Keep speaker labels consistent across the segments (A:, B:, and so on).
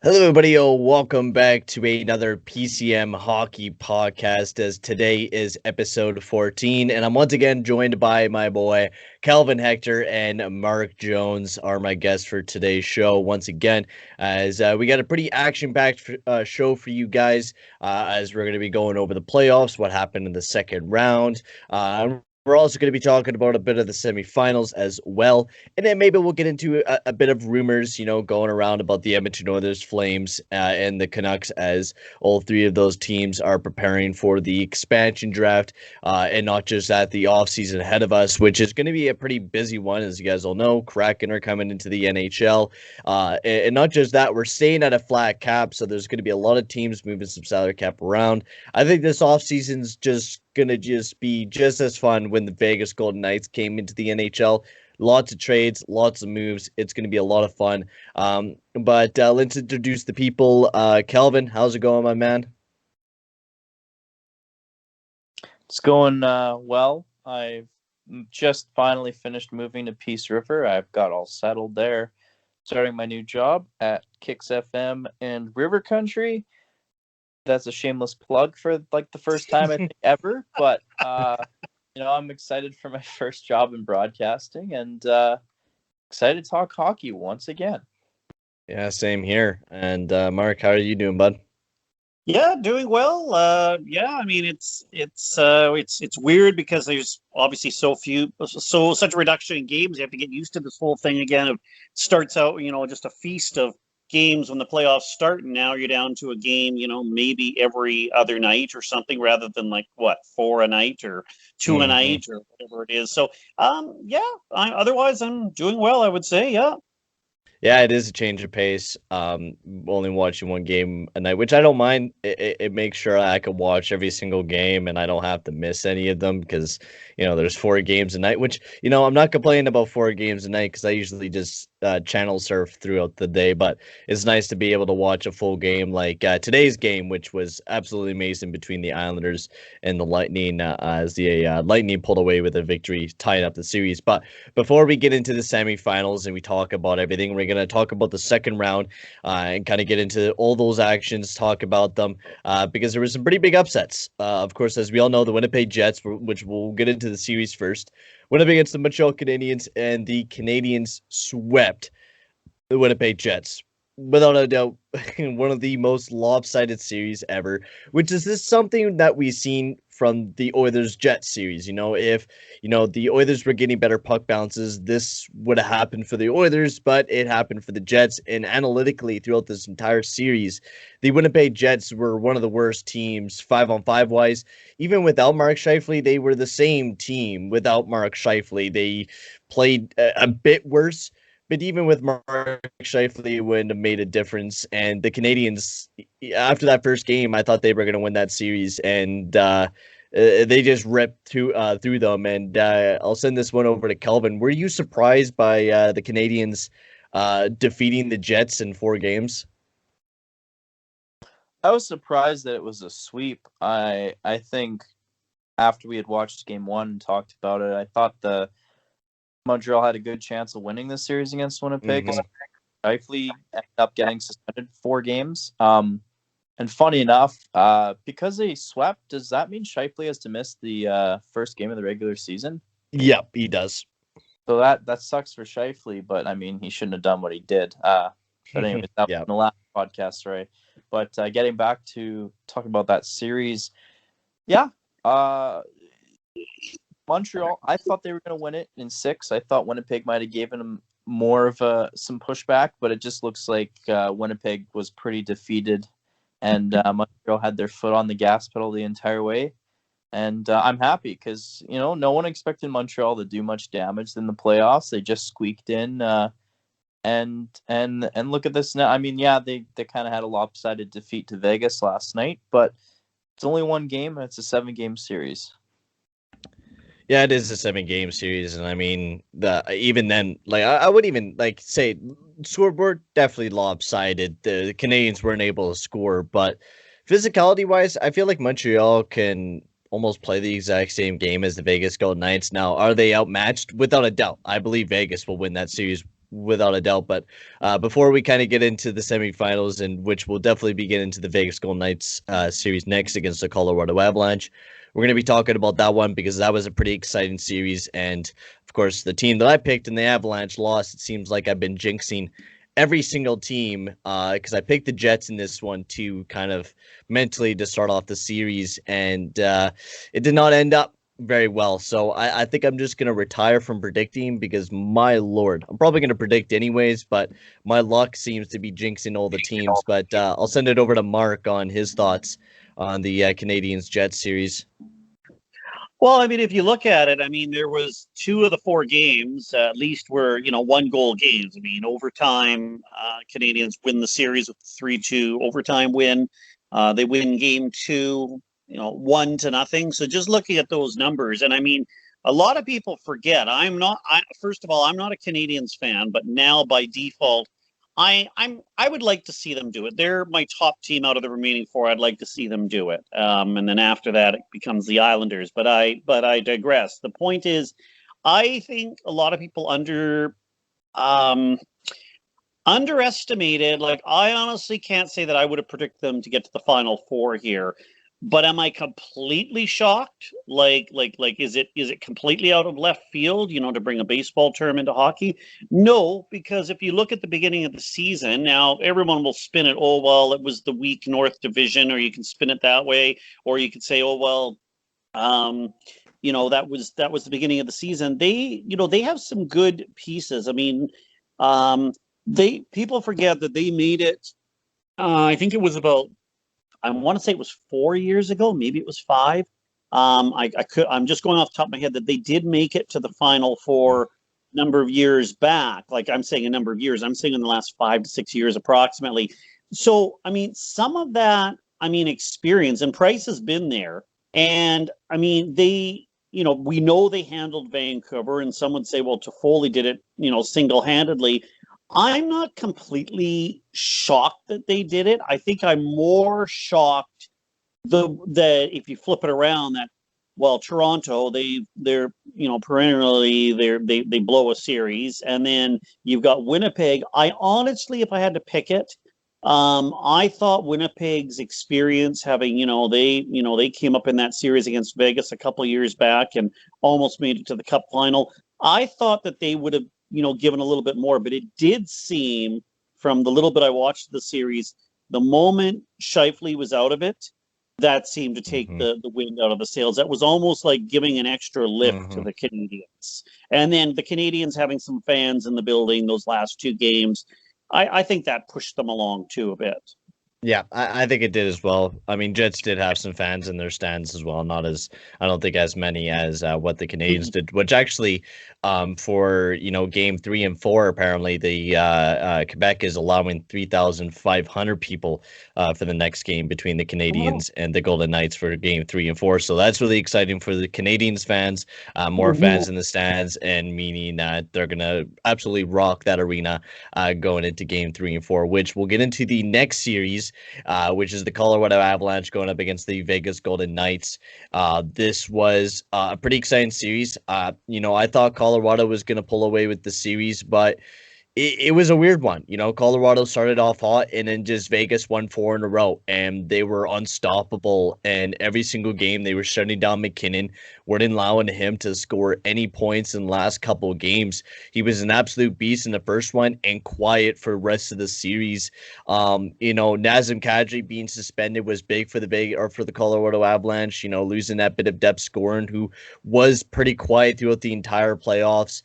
A: Hello, everybody. Welcome back to another PCM hockey podcast. As today is episode 14, and I'm once again joined by my boy Calvin Hector and Mark Jones are my guests for today's show. Once again, as we got a pretty action-packed show for you guys, as we're going to be going over the playoffs, what happened in the second round. We're also going to be talking about a bit of the semifinals as well. And then maybe we'll get into a bit of rumors, going around about the Edmonton Oilers, Flames, and the Canucks, as all three of those teams are preparing for the expansion draft. And not just that, the offseason ahead of us, which is going to be a pretty busy one, as you guys all know. Kraken are coming into the NHL. And not just that, we're staying at a flat cap, so there's going to be a lot of teams moving some salary cap around. I think this offseason's just going to just be just as fun when the Vegas Golden Knights came into the NHL. Lots of trades, lots of moves. It's going to be a lot of fun. But let's introduce the people. Kelvin, how's it going, my man?
B: It's going well. I've just finally finished moving to Peace River. I've got all settled there, starting my new job at Kicks FM and River Country. That's a shameless plug for like the first time I think ever, but I'm excited for my first job in broadcasting and excited to talk hockey once again.
A: Yeah, same here. And Mark, how are you doing, bud?
C: Yeah, doing well. I mean it's weird because there's obviously such a reduction in games. You have to get used to this whole thing again. It starts out, just a feast of games when the playoffs start, and now you're down to a game, maybe every other night or something, rather than like four a night or two a night or whatever it is. So, otherwise I'm doing well, I would say. Yeah.
A: Yeah, it is a change of pace. Only watching one game a night, which I don't mind. It makes sure I can watch every single game and I don't have to miss any of them because, there's 4 games a night, which, I'm not complaining about 4 games a night because I usually just channel surf throughout the day. But it's nice to be able to watch a full game like today's game, which was absolutely amazing between the Islanders and the Lightning as the Lightning pulled away with a victory, tying up the series. But before we get into the semifinals and we talk about everything, we're going to talk about the second round and kind of get into all those actions, talk about them because there were some pretty big upsets. Of course, as we all know, the Winnipeg Jets, which we'll get into the series first, went up against the Montreal Canadiens, and the Canadiens swept the Winnipeg Jets. Without a doubt, one of the most lopsided series ever, which is this something that we've seen from the Oilers Jets series. If the Oilers were getting better puck bounces, this would have happened for the Oilers, but it happened for the Jets. And analytically, throughout this entire series, the Winnipeg Jets were one of the worst teams 5-on-5 wise. Even without Mark Scheifele, they were the same team without Mark Scheifele. They played a bit worse. But even with Mark Scheifele, it wouldn't have made a difference. And the Canadiens, after that first game, I thought they were going to win that series, and they just ripped through them. And I'll send this one over to Kelvin. Were you surprised by the Canadiens defeating the Jets in 4 games?
B: I was surprised that it was a sweep. I think after we had watched game 1 and talked about it, I thought the Montreal had a good chance of winning this series against Winnipeg. Scheifele ended up getting suspended 4 games. And funny enough, because they swept, does that mean Scheifele has to miss the first game of the regular season?
A: Yep, he does.
B: So that sucks for Scheifele, but I mean, he shouldn't have done what he did. But anyways, that was in the last podcast, right? But getting back to talking about that series, Montreal, I thought they were going to win it in 6. I thought Winnipeg might have given them more of some pushback, but it just looks like Winnipeg was pretty defeated, and Montreal had their foot on the gas pedal the entire way. And I'm happy because, no one expected Montreal to do much damage in the playoffs. They just squeaked in, and look at this now. I mean, they kind of had a lopsided defeat to Vegas last night, but it's only 1 game, and it's a 7-game series.
A: Yeah, it is a 7-game series, and I mean, even then, like I would even say scoreboard definitely lopsided. The Canadiens weren't able to score, but physicality wise, I feel like Montreal can almost play the exact same game as the Vegas Golden Knights. Now, are they outmatched? Without a doubt, I believe Vegas will win that series without a doubt. But before we kind of get into the semifinals, and which we'll definitely be getting into the Vegas Golden Knights series next against the Colorado Avalanche, we're going to be talking about that one because that was a pretty exciting series. And of course, the team that I picked in the Avalanche lost. It seems like I've been jinxing every single team because I picked the Jets in this one too, kind of mentally to start off the series, and it did not end up very well. So I think I'm just going to retire from predicting because, my lord, I'm probably going to predict anyways, but my luck seems to be jinxing all the teams. But I'll send it over to Mark on his thoughts on the Canadiens-Jets series.
C: Well, I mean, if you look at it, I mean, there was 2 of the 4 games at least were, 1-goal games. I mean, overtime, Canadians win the series with 3-2 overtime win. They win game 2, 1-0. So just looking at those numbers, and I mean, a lot of people forget. First of all, I'm not a Canadiens fan, but now by default, I would like to see them do it. They're my top team out of the remaining 4. I'd like to see them do it. And then after that, it becomes the Islanders. But I digress. The point is, I think a lot of people underestimated. Like, I honestly can't say that I would have predicted them to get to the Final Four here. But am I completely shocked? Like, is it completely out of left field, to bring a baseball term into hockey? No, because if you look at the beginning of the season, now everyone will spin it, oh, well, it was the weak North Division, or you can spin it that way, or you could say, oh, well, that was the beginning of the season. They have some good pieces. I mean, people forget that they made it, I think it was about, I want to say it was 4 years ago, maybe it was 5. I'm just going off the top of my head that they did make it to the Final Four a number of years back. Like, I'm saying a number of years. I'm saying in the last 5 to 6 years approximately. So, I mean, some of that, experience, and Price has been there. And, I mean, we know they handled Vancouver, and some would say, well, Toffoli did it, single-handedly. I'm not completely shocked that they did it. I think I'm more shocked that if you flip it around, that, well, Toronto, they're perennially they blow a series, and then you've got Winnipeg. I honestly, if I had to pick it, I thought Winnipeg's experience, having they came up in that series against Vegas a couple of years back and almost made it to the Cup final. I thought that they would have given a little bit more, but it did seem, from the little bit I watched the series, the moment Scheifele was out of it, that seemed to take the wind out of the sails. That was almost like giving an extra lift to the Canadiens. And then the Canadiens having some fans in the building those last 2 games, I think that pushed them along too a bit.
A: Yeah, I think it did as well. I mean, Jets did have some fans in their stands as well. Not as, I don't think as many as what the Canadiens did, which actually for, game 3 and 4, apparently the Quebec is allowing 3,500 people for the next game between the Canadiens and the Golden Knights for game 3 and 4. So that's really exciting for the Canadiens fans, more fans in the stands, and meaning that they're going to absolutely rock that arena going into game 3 and 4, which we'll get into the next series, which is the Colorado Avalanche going up against the Vegas Golden Knights. This was a pretty exciting series. I thought Colorado was going to pull away with the series, but it was a weird one. Colorado started off hot, and then just Vegas won 4 in a row, and they were unstoppable. And every single game, they were shutting down McKinnon, weren't allowing him to score any points in the last couple of games. He was an absolute beast in the first one and quiet for the rest of the series. Nazem Kadri being suspended was big for the Colorado Avalanche. Losing that bit of depth scoring, who was pretty quiet throughout the entire playoffs.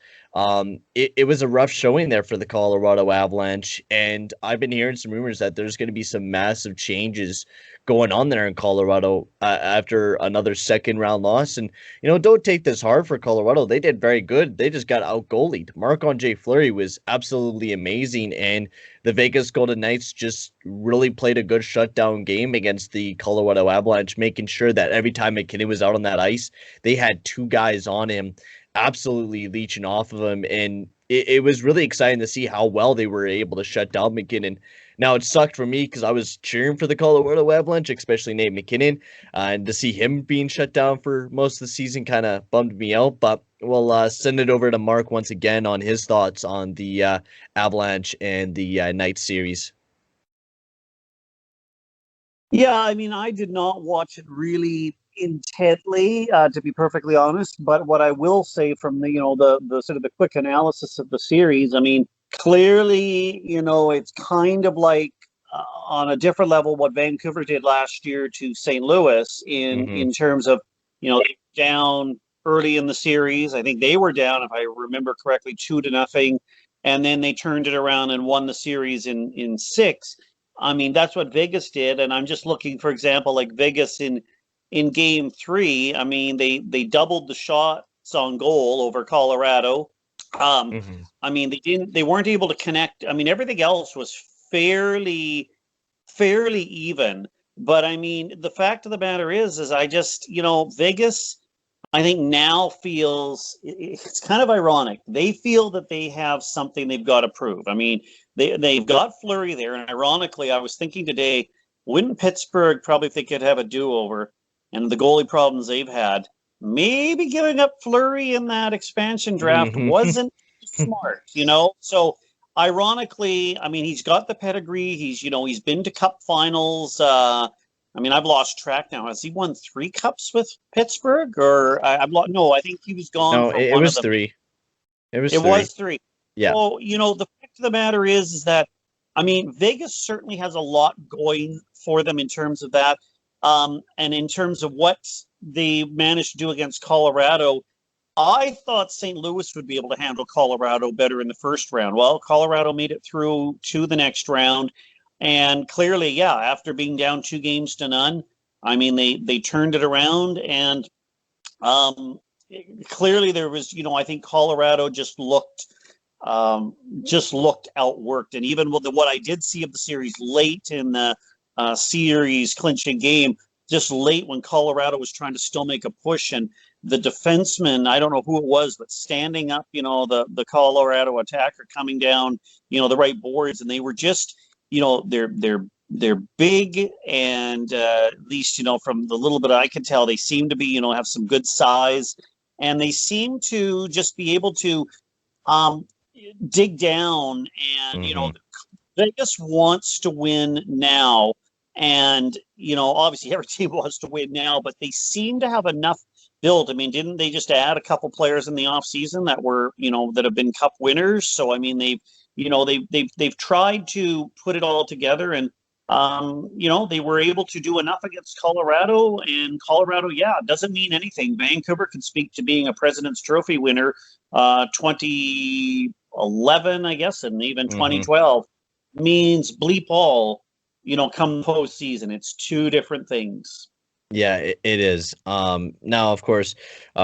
A: It was a rough showing there for the Colorado Avalanche, and I've been hearing some rumors that there's going to be some massive changes going on there in Colorado after another second round loss. And don't take this hard for Colorado. They did very good. They just got out-goalied. Marc-Andre Fleury was absolutely amazing, and the Vegas Golden Knights just really played a good shutdown game against the Colorado Avalanche, making sure that every time McKinnon was out on that ice, they had 2 guys on him, absolutely leeching off of him. And it was really exciting to see how well they were able to shut down McKinnon. Now, it sucked for me because I was cheering for the Colorado Avalanche, especially Nate McKinnon, and to see him being shut down for most of the season kind of bummed me out. But we'll send it over to Mark once again on his thoughts on the Avalanche and the Knights series.
C: Yeah, I mean, I did not watch it really intently, to be perfectly honest. But what I will say from the sort of the quick analysis of the series, I mean, clearly, it's kind of like on a different level what Vancouver did last year to St. Louis in terms of they were down early in the series. I think they were down, if I remember correctly, 2-0, and then they turned it around and won the series in six. I mean, that's what Vegas did, and I'm just looking, for example, like Vegas in Game 3. I mean, they doubled the shots on goal over Colorado. I mean, they weren't able to connect. I mean, everything else was fairly even. But I mean, the fact of the matter is I just Vegas, I think now feels it's kind of ironic. They feel that they have something they've got to prove. I mean, they've got Fleury there, and ironically, I was thinking today, wouldn't Pittsburgh probably think it'd have a do-over, and the goalie problems they've had, maybe giving up Fleury in that expansion draft wasn't smart, So ironically, I mean, he's got the pedigree. He's been to Cup finals. I mean, I've lost track now. Has he won 3 cups with Pittsburgh, or no? I think he was gone.
A: No,
C: for
A: it
C: one
A: was
C: of them.
A: 3. It was 3.
C: Was 3.
A: Yeah.
C: So the fact of the matter is that I mean, Vegas certainly has a lot going for them in terms of that, and in terms of what they managed to do against Colorado. I thought St. Louis would be able to handle Colorado better in the first round. Well, Colorado made it through to the next round. And clearly, yeah, after being down 2-0, I mean, they turned it around. And clearly there was, I think Colorado just looked outworked. And even with what I did see of the series late in the series clinching game, just late when Colorado was trying to still make a push, and the defenseman, I don't know who it was, but standing up, the Colorado attacker coming down, the right boards, and they were just, they're big, and at least, from the little bit I could tell, they seem to be, have some good size, and they seem to just be able to dig down, and, Vegas wants to win now. And, obviously every team wants to win now, but they seem to have enough built. I mean, didn't they just add a couple players in the offseason that were, that have been cup winners? So, I mean, they've tried to put it all together, and, they were able to do enough against Colorado, and Colorado, doesn't mean anything. Vancouver can speak to being a President's Trophy winner, 2011, I guess, and even 2012 means bleep all. Come postseason, it's 2 different things.
A: Yeah, it is. Now, of course,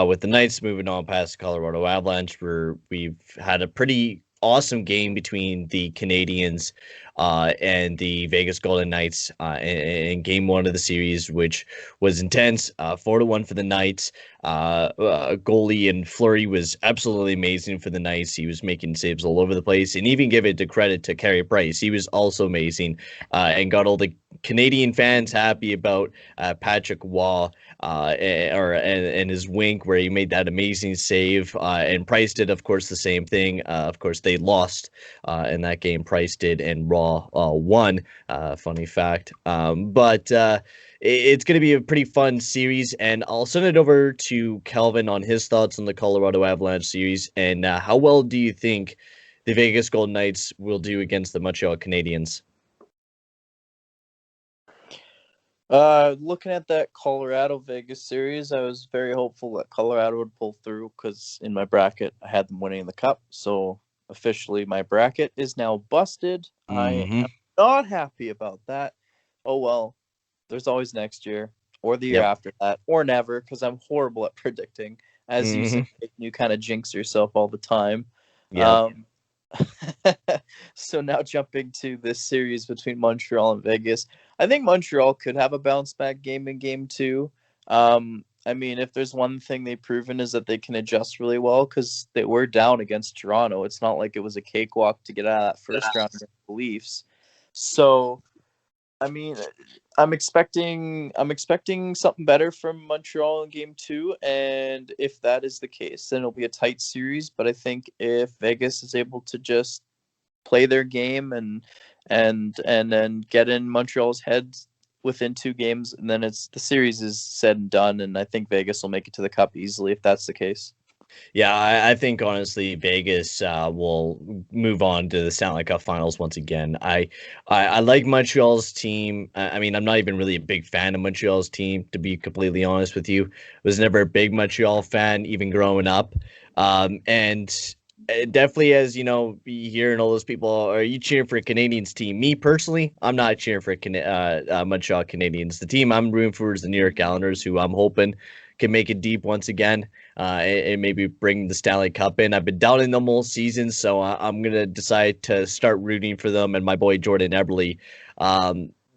A: with the Knights moving on past the Colorado Avalanche, we've had a pretty awesome game between the Canadiens and the Vegas Golden Knights in Game 1 of the series, which was intense. 4-1 for the Knights. Goalie and Fleury was absolutely amazing for the Knights. He was making saves all over the place, and even give it the credit to Carey Price. He was also amazing and got all the Canadian fans happy about Patrick Waugh and his wink where he made that amazing save. And Price did, of course, the same thing. Of course, they lost in that game. Price did, and Raw won. Funny fact. But it's going to be a pretty fun series, and I'll send it over to Calvin on his thoughts on the Colorado Avalanche series. And how well do you think the Vegas Golden Knights will do against the Montreal Canadiens?
B: Looking at that Colorado-Vegas series, I was very hopeful that Colorado would pull through, because in my bracket, I had them winning the Cup. So officially, my bracket is now busted. I am not happy about that. Oh, well, there's always next year, or the year after that, or never, because I'm horrible at predicting. As you say, you kind of jinx yourself all the time.
A: Yeah.
B: So now jumping to this series between Montreal and Vegas, I think Montreal could have a bounce back game in Game 2. I mean, if there's one thing they've proven is that they can adjust really well, because they were down against Toronto. It's not like it was a cakewalk to get out of that first round against the Leafs. So, I mean, I'm expecting something better from Montreal in game 2, and if that is the case, then it'll be a tight series. But I think if Vegas is able to just play their game and then get in Montreal's heads within 2 games, and then the series is said and done, and I think Vegas will make it to the Cup easily if that's the case.
A: Yeah, I think honestly Vegas will move on to the Stanley Cup Finals once again. I like Montreal's team. I mean, I'm not even really a big fan of Montreal's team, to be completely honest with you. Was never a big Montreal fan, even growing up. And definitely, as you know, hearing all those people, are you cheering for a Canadians team? Me personally, I'm not cheering for Montreal Canadiens. The team I'm rooting for is the New York Islanders, who I'm hoping can make it deep once again. And maybe bring the Stanley Cup in. I've been doubting them all season, so I'm going to decide to start rooting for them and my boy Jordan Eberle.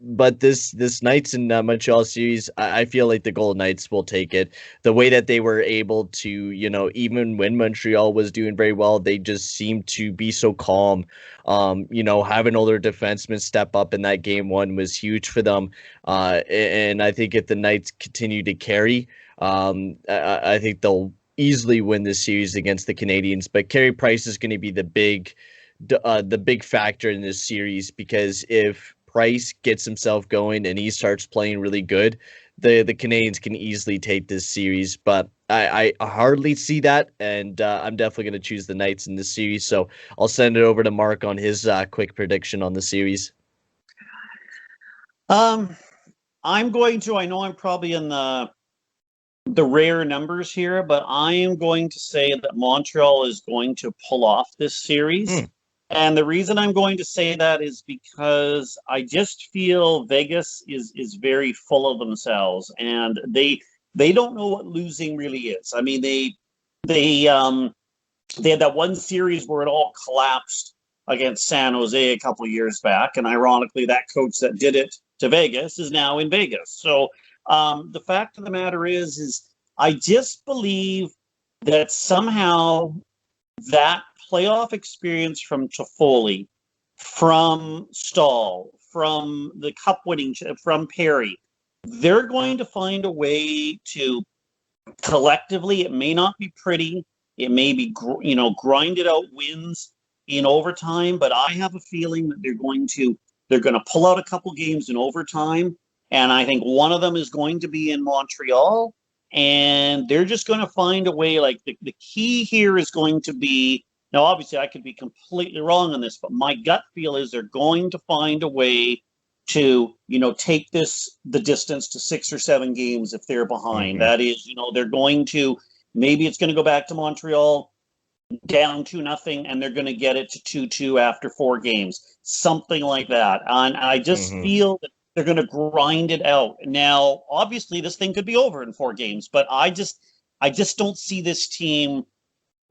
A: But this Knights in Montreal series, I feel like the Golden Knights will take it. The way that they were able to, even when Montreal was doing very well, they just seemed to be so calm. Having all their defensemen step up in that game 1 was huge for them. And I think if the Knights continue to carry, I think they'll easily win this series against the Canadians. But Carey Price is going to be the big factor in this series, because if Price gets himself going and he starts playing really good, the Canadians can easily take this series. But I hardly see that, and I'm definitely going to choose the Knights in this series. So I'll send it over to Mark on his quick prediction on the series.
C: I'm going to. I know I'm probably in the rare numbers here, but I am going to say that Montreal is going to pull off this series. And the reason I'm going to say that is because I just feel Vegas is very full of themselves, and they don't know what losing really is. I mean, they had that one series where it all collapsed against San Jose a couple of years back, and ironically, that coach that did it to Vegas is now in Vegas. So the fact of the matter is I just believe that somehow that playoff experience from Toffoli, from Stahl, from the Cup winning, from Perry, they're going to find a way to collectively, it may not be pretty, it may be, grinded out wins in overtime, but I have a feeling that they're going to pull out a couple games in overtime. And I think one of them is going to be in Montreal, and they're just going to find a way. Like the key here is going to be, now obviously I could be completely wrong on this, but my gut feel is they're going to find a way to, take the distance to 6 or 7 games if they're behind. That is, they're going to, maybe it's going to go back to Montreal down 2-0, and they're going to get it to 2-2 after 4 games, something like that. And I just feel that they're going to grind it out. Now, obviously, this thing could be over in 4 games, but I just don't see this team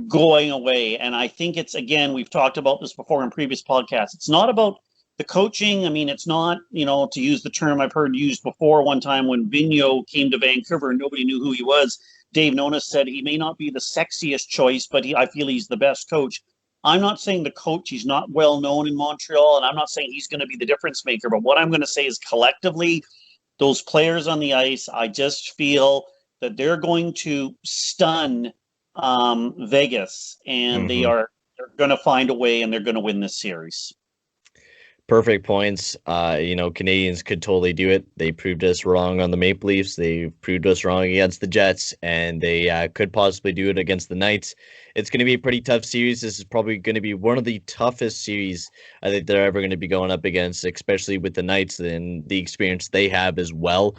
C: going away. And I think it's, again, we've talked about this before in previous podcasts. It's not about the coaching. I mean, it's not, to use the term I've heard used before one time when Vigneault came to Vancouver and nobody knew who he was. Dave Nonis said he may not be the sexiest choice, but I feel he's the best coach. I'm not saying the coach, he's not well known in Montreal, and I'm not saying he's going to be the difference maker, but what I'm going to say is collectively, those players on the ice, I just feel that they're going to stun Vegas, and they're going to find a way, and they're going to win this series.
A: Perfect points. Canadians could totally do it. They proved us wrong on the Maple Leafs. They proved us wrong against the Jets, and they could possibly do it against the Knights. It's going to be a pretty tough series. This is probably going to be one of the toughest series I think they're ever going to be going up against, especially with the Knights and the experience they have as well,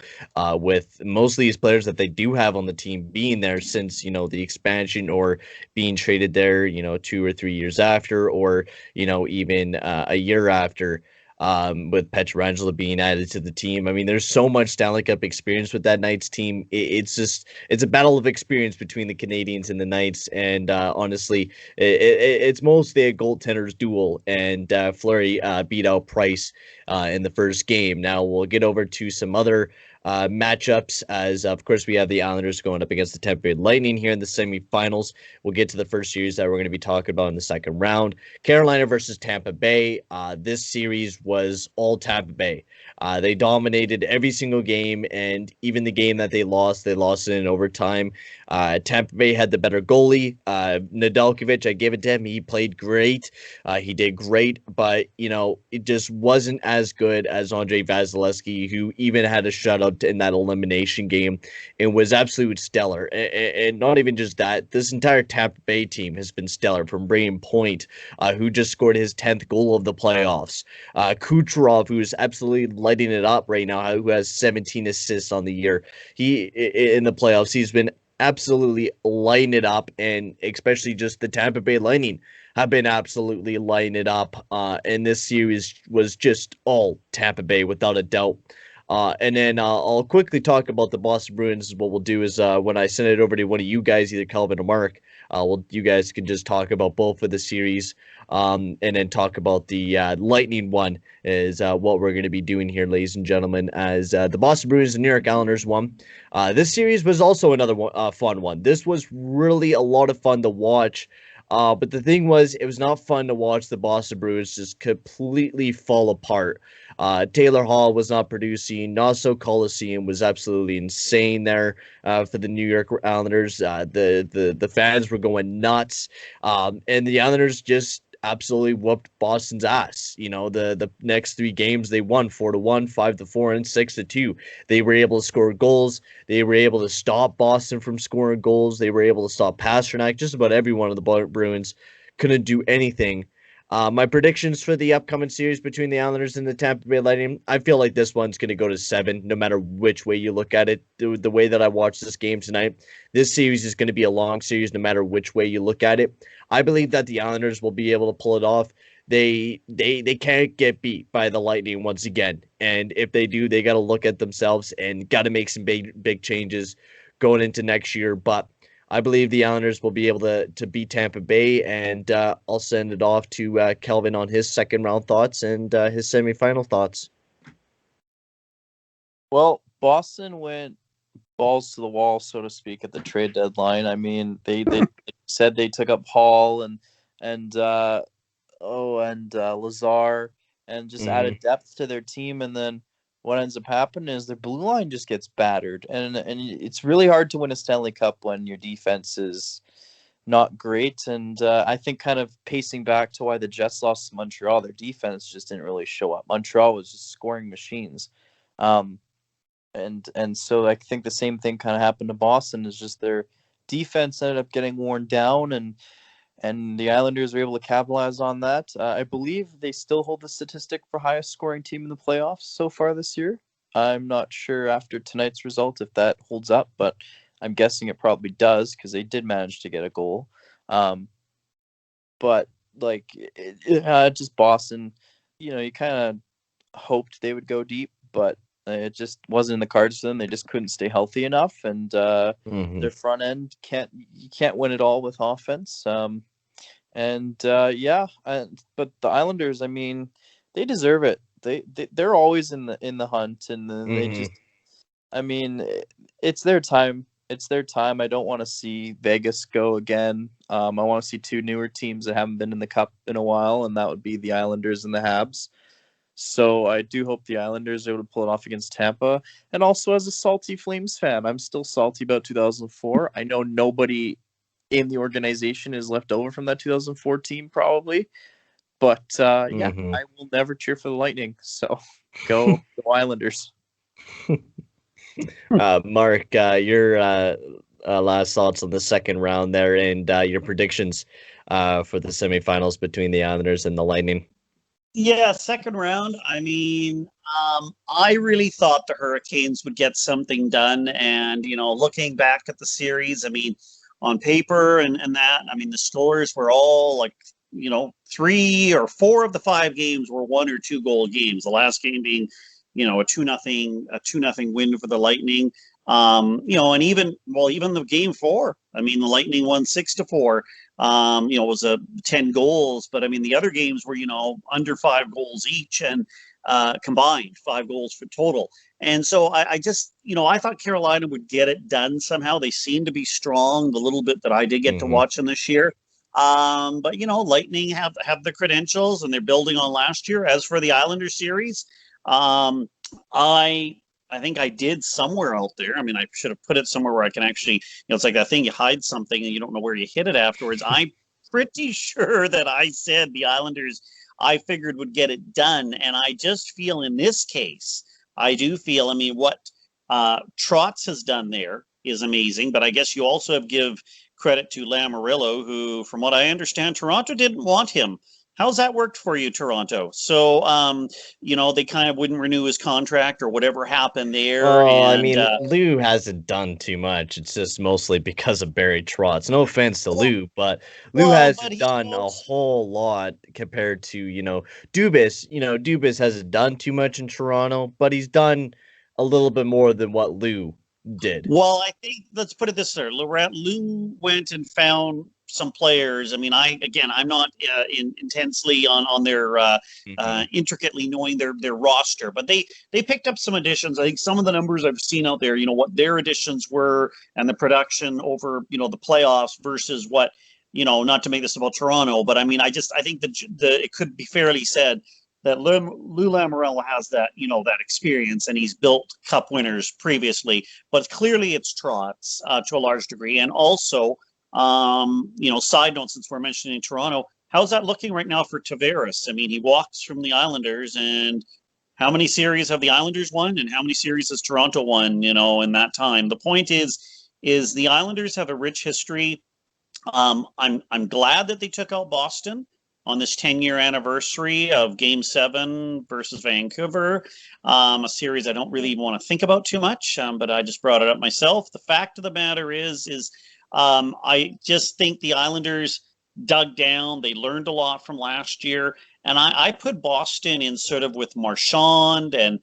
A: with most of these players that they do have on the team being there since, the expansion or being traded there, 2 or 3 years after, or, even a year after. With Pietrangelo being added to the team. I mean, there's so much Stanley Cup experience with that Knights team. It's a battle of experience between the Canadians and the Knights. And honestly, it's mostly a goaltender's duel. And Fleury beat out Price in the first game. Now we'll get over to some other matchups, as of course we have the Islanders going up against the Tampa Bay Lightning here in the semifinals. We'll get to the first series that we're going to be talking about in the second round. Carolina versus Tampa Bay. This series was all Tampa Bay. They dominated every single game, and even the game that they lost it in overtime. Tampa Bay had the better goalie. Nedeljkovic, I give it to him. He played great. He did great, but, it just wasn't as good as Andrei Vasilevsky, who even had a shutout in that elimination game and was absolute stellar. And not even just that, this entire Tampa Bay team has been stellar, from Braden Point, who just scored his 10th goal of the playoffs. Kucherov, who is absolutely lighting it up right now, who has 17 assists on the year. In the playoffs, he's been absolutely lighting it up, and especially just the Tampa Bay Lightning have been absolutely lighting it up. And this series was just all Tampa Bay without a doubt. And then I'll quickly talk about the Boston Bruins. What we'll do is when I send it over to one of you guys, either Calvin or Mark, you guys can just talk about both of the series, and then talk about the Lightning one is what we're going to be doing here, ladies and gentlemen, as the Boston Bruins and New York Islanders won. This series was also another fun one. This was really a lot of fun to watch. But the thing was, it was not fun to watch the Boston Bruins just completely fall apart. Taylor Hall was not producing. Nassau Coliseum was absolutely insane there for the New York Islanders. The fans were going nuts. And the Islanders just absolutely whooped Boston's ass. The next three games they won 4-1, 5-4, and 6-2. They were able to score goals. They were able to stop Boston from scoring goals. They were able to stop Pasternak. Just about every one of the Bruins couldn't do anything. My predictions for the upcoming series between the Islanders and the Tampa Bay Lightning, I feel like this one's going to go to 7, no matter which way you look at it. The way that I watched this game tonight, this series is going to be a long series, no matter which way you look at it. I believe that the Islanders will be able to pull it off. They can't get beat by the Lightning once again, and if they do, they got to look at themselves and got to make some big changes going into next year. But I believe the Islanders will be able to beat Tampa Bay, and I'll send it off to Kelvin on his second round thoughts and his semifinal thoughts.
B: Well, Boston went balls to the wall, so to speak, at the trade deadline. I mean, they said they took up Hall and Lazar and just added depth to their team, and then what ends up happening is their blue line just gets battered, and it's really hard to win a Stanley Cup when your defense is not great. And I think, kind of pacing back to why the Jets lost to Montreal, their defense just didn't really show up. Montreal was just scoring machines, and so I think the same thing kind of happened to Boston. Is just their defense ended up getting worn down, and the Islanders were able to capitalize on that. I believe they still hold the statistic for highest scoring team in the playoffs so far this year. I'm not sure after tonight's result if that holds up, but I'm guessing it probably does, because they did manage to get a goal. But just Boston, you kind of hoped they would go deep, but it just wasn't in the cards for them. They just couldn't stay healthy enough, and their front end can't win it all with offense. But the Islanders, I mean, they deserve it. They're always in the hunt, and they just, I mean, it's their time. It's their time. I don't want to see Vegas go again. I want to see two newer teams that haven't been in the Cup in a while, and that would be the Islanders and the Habs. So I do hope the Islanders are able to pull it off against Tampa. And also, as a salty Flames fan, I'm still salty about 2004. I know nobody in the organization is left over from that 2004 team, probably. But I will never cheer for the Lightning. So go Islanders.
A: Mark, your last thoughts on the second round there, and your predictions for the semifinals between the Islanders and the Lightning.
C: Yeah, second round. I mean, I really thought the Hurricanes would get something done. And, looking back at the series, I mean, on paper and that, I mean, the scores were all like, 3 or 4 of the 5 games were 1 or 2 goal games. The last game being, a 2-0 win for the Lightning. And even the game 4, I mean, the Lightning won 6-4. It was 10 goals, but I mean, the other games were, under 5 goals each. And combined, 5 goals for total. And so I just, I thought Carolina would get it done somehow. They seem to be strong, the little bit that I did get to watch them this year. But Lightning have the credentials, and they're building on last year. As for the Islanders series, I think I did somewhere out there. I mean, I should have put it somewhere where I can actually, it's like that thing, you hide something and you don't know where you hit it afterwards. I'm pretty sure that I said the Islanders, I figured, would get it done. And I just feel in this case, I do feel, I mean, what Trotz has done there is amazing, but I guess you also have give credit to Lamoriello, who, from what I understand, Toronto didn't want him. How's that worked for you, Toronto? So, they kind of wouldn't renew his contract or whatever happened there.
A: Oh,
C: and,
A: I mean, Lou hasn't done too much. It's just mostly because of Barry Trotz. No offense to Lou, but Lou hasn't done a whole lot compared to, Dubas. Dubas hasn't done too much in Toronto, but he's done a little bit more than what Lou did.
C: Well, I think, let's put it this way. Lou went and found some players. I mean, I'm not intensely on their intricately knowing their roster, but they picked up some additions. I think some of the numbers I've seen out there, what their additions were and the production over, the playoffs versus what, not to make this about Toronto, but I mean, I think that it could be fairly said that Lou Lamoriello has that, that experience, and he's built cup winners previously, but clearly it's Trotz to a large degree. And also, side note, since we're mentioning Toronto, how's that looking right now for Tavares? I mean, he walks from the Islanders, and how many series have the Islanders won, and how many series has Toronto won, in that time? The point is the Islanders have a rich history. I'm glad that they took out Boston on this 10-year anniversary of Game 7 versus Vancouver, a series I don't really want to think about too much, but I just brought it up myself. The fact of the matter is I just think the Islanders dug down. They learned a lot from last year, and I put Boston in sort of with Marchand and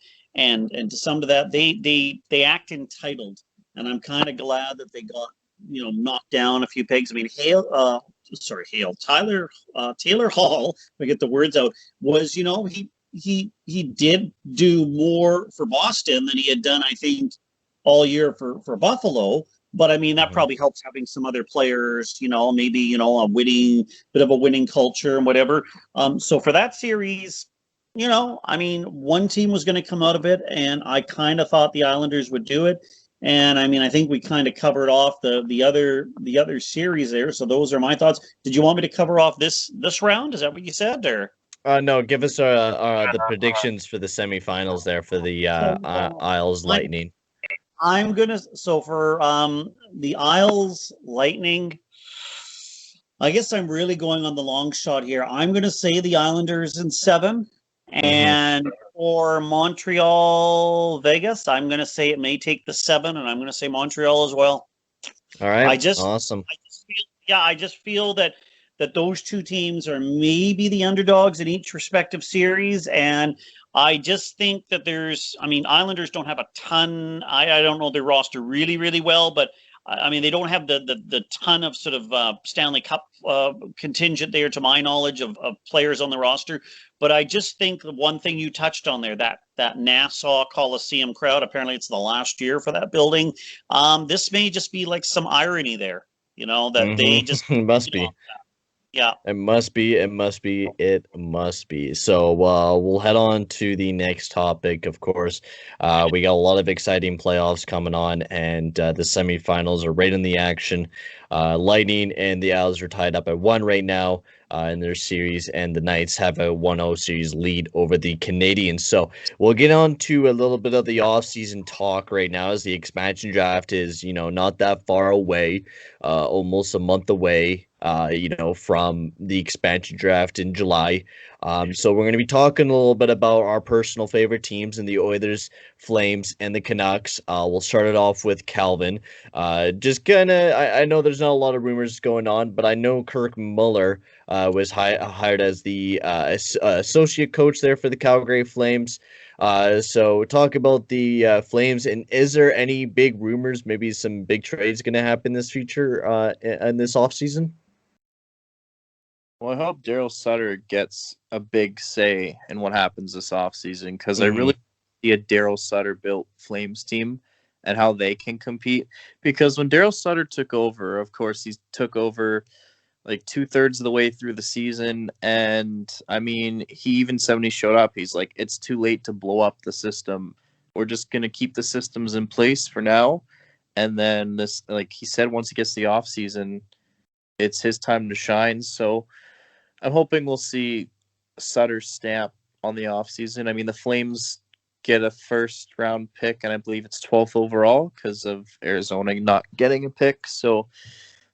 C: to some of that. They act entitled, and I'm kind of glad that they got knocked down a few pegs. I mean, Taylor Hall, if I get the words out, was, he did do more for Boston than he had done, I think, all year for Buffalo. But I mean, that probably helps having some other players, maybe, a bit of a winning culture and whatever. So for that series, I mean, one team was going to come out of it, and I kind of thought the Islanders would do it. And I mean, I think we kind of covered off the other series there. So those are my thoughts. Did you want me to cover off this round? Is that what you said, or?
A: No, give us the predictions for the semifinals there for the Isles Lightning.
C: So for the Isles Lightning, I guess I'm really going on the long shot here. I'm going to say the Islanders in 7. And for Montreal, Vegas, I'm going to say it may take the 7, and I'm going to say Montreal as well.
A: All right. Awesome.
C: I just feel that those two teams are maybe the underdogs in each respective series, and I just think that Islanders don't have a ton. I don't know their roster really, really well, but I mean, they don't have the ton of sort of Stanley Cup contingent there, to my knowledge, of players on the roster. But I just think the one thing you touched on there, that Nassau Coliseum crowd, apparently it's the last year for that building. This may just be like some irony there, that they just
A: must be.
C: Yeah.
A: It must be. So we'll head on to the next topic, of course. We got a lot of exciting playoffs coming on, and the semifinals are right in the action. Lightning and the Isles are tied up at 1 right now in their series, and the Knights have a 1-0 series lead over the Canadiens. So we'll get on to a little bit of the off-season talk right now, as the expansion draft is, not that far away, almost a month away. From the expansion draft in July. So we're going to be talking a little bit about our personal favorite teams in the Oilers, Flames, and the Canucks. We'll start it off with Calvin. I know there's not a lot of rumors going on, but I know Kirk Muller was hired as the associate coach there for the Calgary Flames. So talk about the Flames, and is there any big rumors, maybe some big trades going to happen this future in this offseason?
B: Well, I hope Daryl Sutter gets a big say in what happens this offseason, because I
A: Mhm.
B: really see a Daryl Sutter built Flames team and how they can compete. Because when Daryl Sutter took over, of course, he took over like 2/3 of the way through the season. And I mean, he even said when he showed up, he's like, it's too late to blow up the system. We're just going to keep the systems in place for now. And then this, like he said, once he gets the off season, it's his time to shine. So I'm hoping we'll see Sutter's stamp on the offseason. I mean, the Flames get a first round pick, and I believe it's 12th overall because of Arizona not getting a pick. So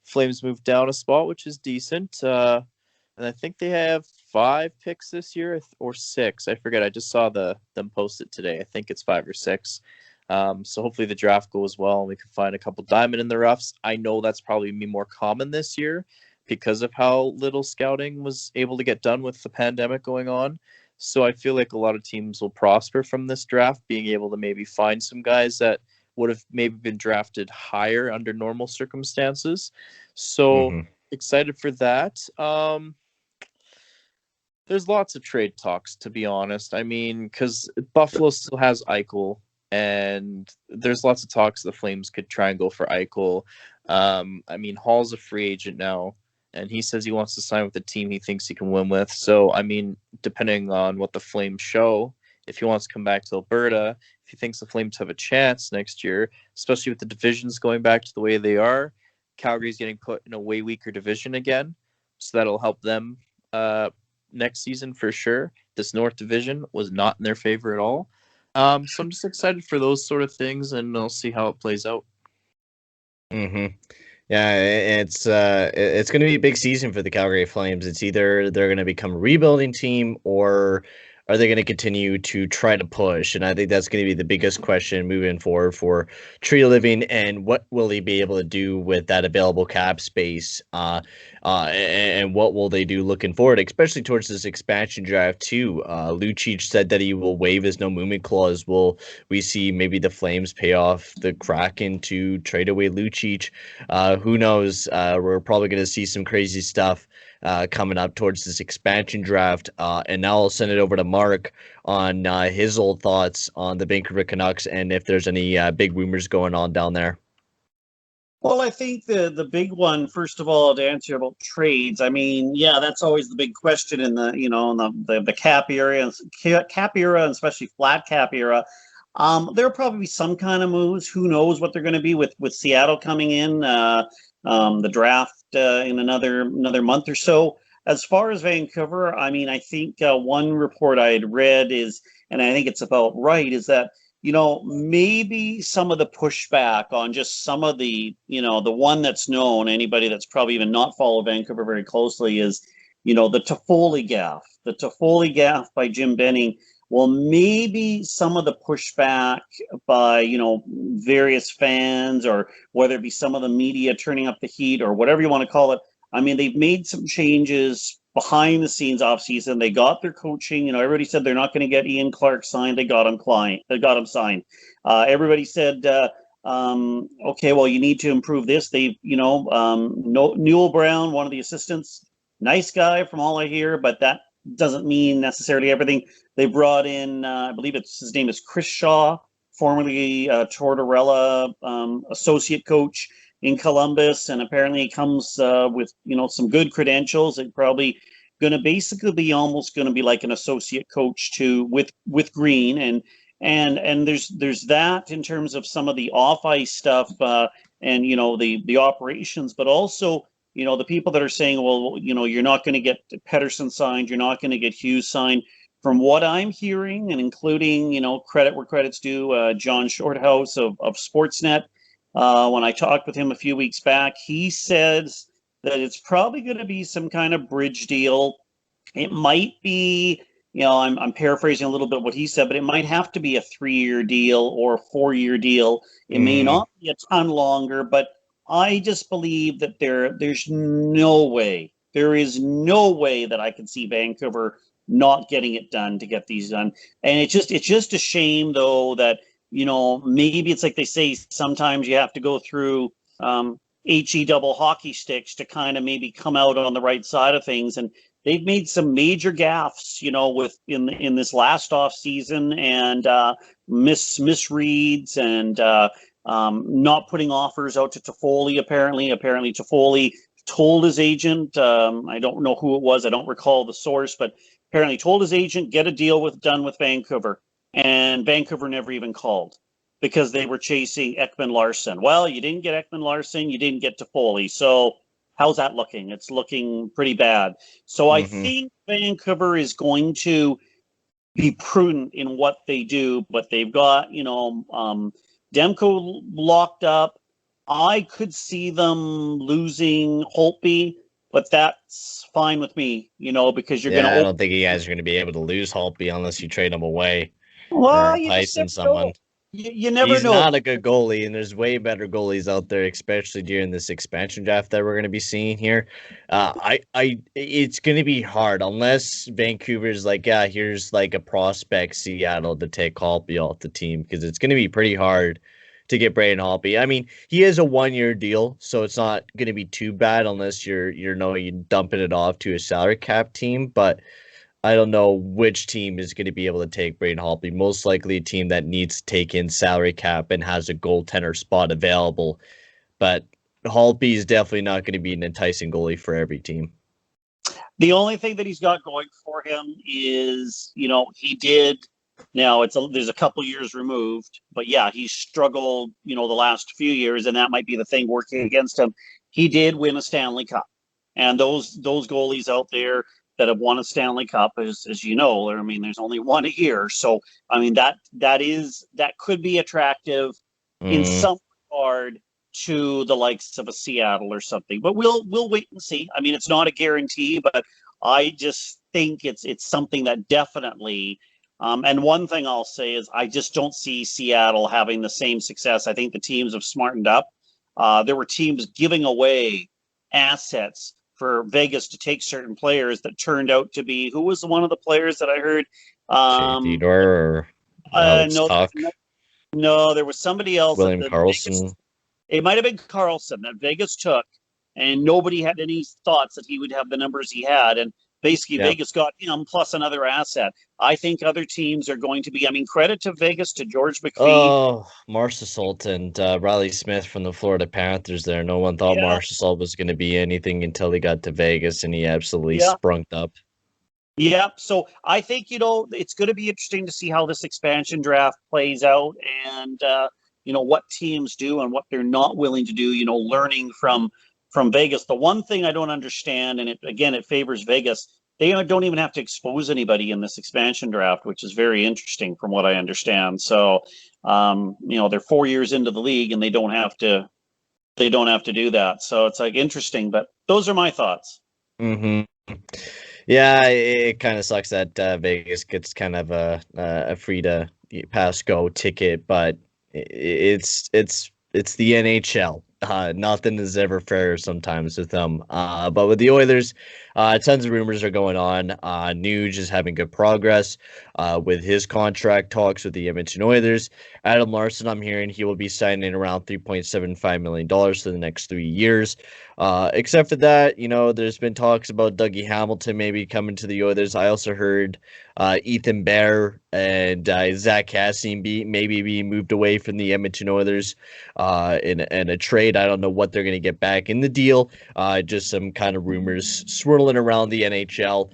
B: Flames move down a spot, which is decent. And I think they have 5 picks this year or 6. I forget. I just saw them post it today. I think it's 5 or 6. So hopefully the draft goes well and we can find a couple diamond in the roughs. I know that's probably be more common this year because of how little scouting was able to get done with the pandemic going on. So I feel like a lot of teams will prosper from this draft, being able to maybe find some guys that would have maybe been drafted higher under normal circumstances. So
A: Mhm.
B: excited for that. There's lots of trade talks, to be honest. I mean, because Buffalo still has Eichel, and there's lots of talks the Flames could try and go for Eichel. I mean, Hall's a free agent now, and he says he wants to sign with the team he thinks he can win with. So, I mean, depending on what the Flames show, if he wants to come back to Alberta, if he thinks the Flames have a chance next year, especially with the divisions going back to the way they are, Calgary's getting put in a way weaker division again. So that'll help them next season for sure. This North Division was not in their favor at all. So I'm just excited for those sort of things, and I'll see how it plays out.
A: Mhm. Yeah, it's going to be a big season for the Calgary Flames. It's either they're going to become a rebuilding team or are they going to continue to try to push? And I think that's going to be the biggest question moving forward for Tree Living. And what will he be able to do with that available cap space? And what will they do looking forward, especially towards this expansion draft too? Lucic said that he will waive his no movement clause. Will we see maybe the Flames pay off the Kraken to trade away Lucic? Who knows? We're probably going to see some crazy stuff coming up towards this expansion draft. And now I'll send it over to Mark on his old thoughts on the Vancouver Canucks and if there's any big rumors going on down there.
C: Well, I think the big one, first of all, to answer about trades. I mean, yeah, that's always the big question in the in the cap era, and especially flat cap era. There'll probably be some kind of moves. Who knows what they're going to be with Seattle coming in, the draft in another month or so. As far as Vancouver, I mean, I think one report I had read is, and I think it's about right, is that maybe some of the pushback on just some of the one that's known, anybody that's probably even not followed Vancouver very closely is, the Toffoli gaff. The Toffoli gaff by Jim Benning. Well, maybe some of the pushback by, various fans, or whether it be some of the media turning up the heat or whatever you want to call it. I mean, they've made some changes behind the scenes off season. They got their coaching. Everybody said they're not going to get Ian Clark signed. They got him signed. Everybody said, okay, well, you need to improve this. They, Newell Brown, one of the assistants, nice guy from all I hear, but that doesn't mean necessarily everything. They brought in, I believe his name is Chris Shaw, formerly Tortorella associate coach in Columbus, and apparently he comes with some good credentials. It probably going to basically be almost going to be like an associate coach with Green, and there's that in terms of some of the off ice stuff and the operations, but also the people that are saying, well, you're not going to get Pettersson signed, you're not going to get Hughes signed. From what I'm hearing, and including credit where credit's due, John Shorthouse of Sportsnet. When I talked with him a few weeks back, he says that it's probably going to be some kind of bridge deal. It might be, I'm paraphrasing a little bit what he said, but it might have to be a 3-year deal or a 4-year deal. It may not be a ton longer, but I just believe that there's no way, there is no way that I can see Vancouver not getting it done to get these done. And it's just a shame though that maybe it's like they say, sometimes you have to go through HE double hockey sticks to kind of maybe come out on the right side of things. And they've made some major gaffes, with in this last off season, and misreads, and not putting offers out to Toffoli. Apparently Toffoli told his agent. I don't know who it was. I don't recall the source, but apparently told his agent, get a deal done with Vancouver, and Vancouver never even called because they were chasing Ekman Larson. Well, you didn't get Ekman Larson, you didn't get Toffoli, so how's that looking? It's looking pretty bad. So I think Vancouver is going to be prudent in what they do, but they've got, Demko locked up. I could see them losing Holtby, but that's fine with me, because you're going to.
A: I don't think you guys are going to be able to lose Holtby unless you trade him away.
C: Well,
A: or
C: you
A: Tyson someone.
C: You never
A: He's
C: know.
A: not a good goalie, and there's way better goalies out there, especially during this expansion draft that we're going to be seeing here. It's going to be hard unless Vancouver's like, yeah, here's like a prospect Seattle to take Holtby off the team, because it's going to be pretty hard to get Braden Holtby. I mean, he is a 1-year deal, so it's not going to be too bad unless you're dumping it off to a salary cap team, but I don't know which team is going to be able to take Braden Holtby. Most likely a team that needs to take in salary cap and has a goaltender spot available. But Holtby is definitely not going to be an enticing goalie for every team.
C: The only thing that he's got going for him is, he did. Now there's a couple years removed, but yeah, he struggled, the last few years, and that might be the thing working against him. He did win a Stanley Cup, and those goalies out there that have won a Stanley Cup, as you know, there's only one a year. So, that could be attractive in some regard to the likes of a Seattle or something. But we'll wait and see. It's not a guarantee, but I just think it's something that definitely. And one thing I'll say is I just don't see Seattle having the same success. I think the teams have smartened up. There were teams giving away assets for Vegas to take certain players that turned out to be, who was one of the players that I heard?
A: Theodore or
C: no, there was somebody else.
A: William Karlsson.
C: It might have been Karlsson that Vegas took, and nobody had any thoughts that he would have the numbers he had. And basically, Vegas got him plus another asset. I think other teams are going to be. Credit to Vegas, to George McPhee.
A: Oh, Marchessault and Riley Smith from the Florida Panthers there. No one thought Marchessault was going to be anything until he got to Vegas, and he absolutely sprung up.
C: Yeah, so I think, it's going to be interesting to see how this expansion draft plays out, and, what teams do and what they're not willing to do, learning from Vegas. The one thing I don't understand, and it favors Vegas, they don't even have to expose anybody in this expansion draft, which is very interesting from what I understand. So, they're 4 years into the league and they don't have to do that. So it's interesting, but those are my thoughts.
A: Yeah, it kind of sucks that Vegas gets kind of a free to pass go ticket, but it's the NHL. Nothing is ever fair sometimes with them. But with the Oilers, tons of rumors are going on. Nuge is having good progress with his contract talks with the Edmonton Oilers. Adam Larson, I'm hearing he will be signing around $3.75 million for the next 3 years. Except for that, there's been talks about Dougie Hamilton maybe coming to the Oilers. I also heard Ethan Bear and Zach Kassian maybe being moved away from the Edmonton Oilers in a trade. I don't know what they're going to get back in the deal. Just some kind of rumors swirling around the NHL.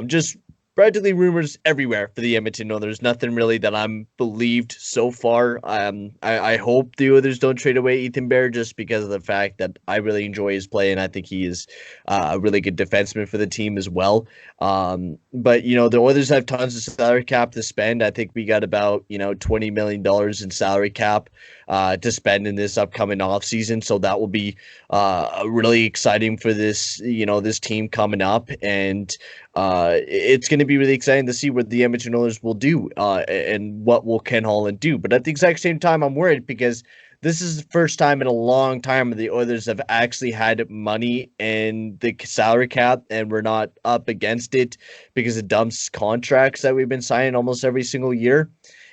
A: Just practically rumors everywhere for the Edmonton Oilers. Nothing really that I'm believed so far. I hope the Oilers don't trade away Ethan Bear just because of the fact that I really enjoy his play, and I think he is a really good defenseman for the team as well. But the Oilers have tons of salary cap to spend. I think we got about $20 million in salary cap to spend in this upcoming offseason. So that will be really exciting for this this team coming up, and it's going to be really exciting to see what the Edmonton Oilers will do and what will Ken Holland do. But at the exact same time, I'm worried because this is the first time in a long time the Oilers have actually had money in the salary cap, and we're not up against it because of dumb contracts that we've been signing almost every single year.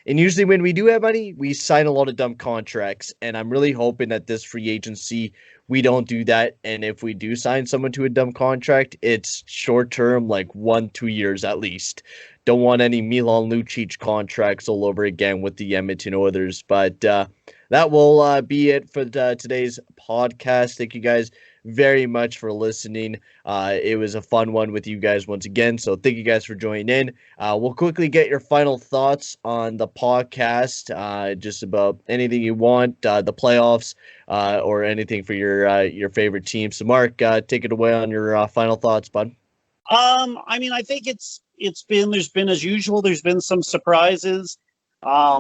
A: And usually when we do have money, we sign a lot of dumb contracts. And I'm really hoping that this free agency, we don't do that. And if we do sign someone to a dumb contract, it's short term, like 1-2 years at least. Don't want any Milan Lucic contracts all over again with the Edmonton Oilers. But that will be it for today's podcast. Thank you guys very much for listening. It was a fun one with you guys once again. So thank you guys for joining in. We'll quickly get your final thoughts on the podcast, just about anything you want, the playoffs, or anything for your favorite team. So Mark, take it away on your final thoughts, bud.
C: I mean, I think there's been, as usual, there's been some surprises. I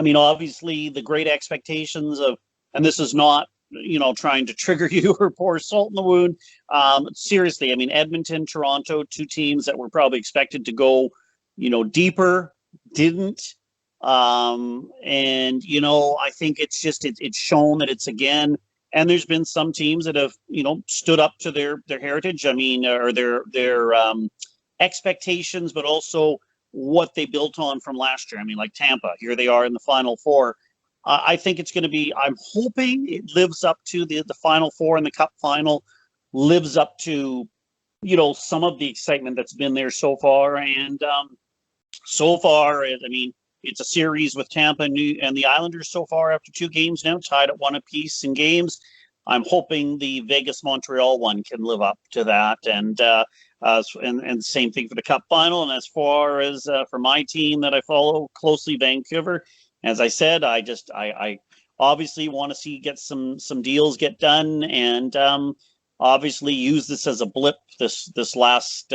C: mean, obviously the great expectations of, and this is not, trying to trigger you or pour salt in the wound. Seriously, I mean, Edmonton, Toronto, two teams that were probably expected to go, deeper, didn't. And, I think it's just, it's shown that it's again, and there's been some teams that have, stood up to their heritage. I mean, or their expectations, but also what they built on from last year. I mean, like Tampa, here they are in the Final Four. I think it's going to be, I'm hoping it lives up to the Final Four and the Cup Final, lives up to, some of the excitement that's been there so far. And so far, I mean, it's a series with Tampa and the Islanders so far after 2 games now, tied at 1 apiece in games. I'm hoping the Vegas-Montreal one can live up to that. And same thing for the Cup Final. And as far as for my team that I follow closely, Vancouver, as I said, I obviously want to get some deals get done, and obviously use this as a blip this last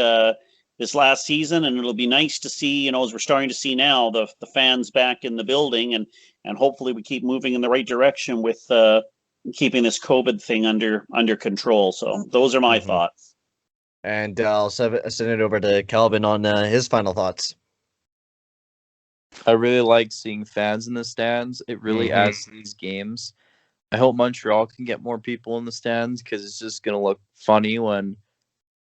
C: season, and it'll be nice to see, as we're starting to see now, the fans back in the building, and hopefully we keep moving in the right direction with keeping this COVID thing under control. So those are my thoughts.
A: And I'll send it over to Calvin on his final thoughts.
B: I really like seeing fans in the stands. It really adds to these games. I hope Montreal can get more people in the stands, because it's just going to look funny when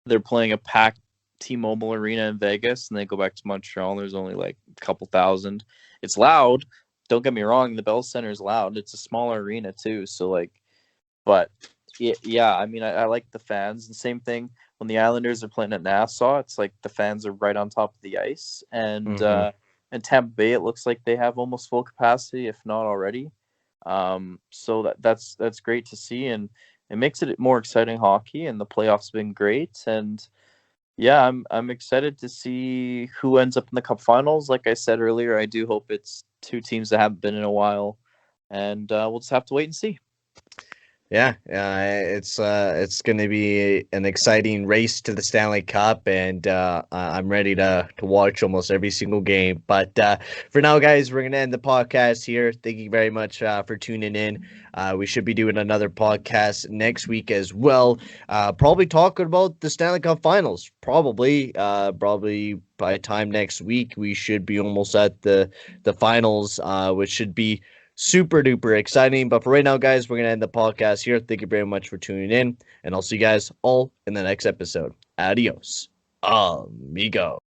B: they're playing a packed T-Mobile Arena in Vegas and they go back to Montreal and there's only like a couple thousand. It's loud. Don't get me wrong. The Bell Center is loud. It's a smaller arena too. So but yeah, I mean, I like the fans. The same thing when the Islanders are playing at Nassau. It's like the fans are right on top of the ice. And in Tampa Bay, it looks like they have almost full capacity, if not already. So that's great to see, and it makes it more exciting hockey. And the playoffs have been great, and yeah, I'm excited to see who ends up in the Cup Finals. Like I said earlier, I do hope it's 2 teams that haven't been in a while, and we'll just have to wait and see.
A: Yeah, it's going to be an exciting race to the Stanley Cup, and I'm ready to watch almost every single game. But for now, guys, we're going to end the podcast here. Thank you very much for tuning in. We should be doing another podcast next week as well. Probably talking about the Stanley Cup Finals. Probably by time next week, we should be almost at the finals, which should be super duper exciting. But for right now, guys, we're going to end the podcast here. Thank you very much for tuning in, and I'll see you guys all in the next episode. Adios, amigo.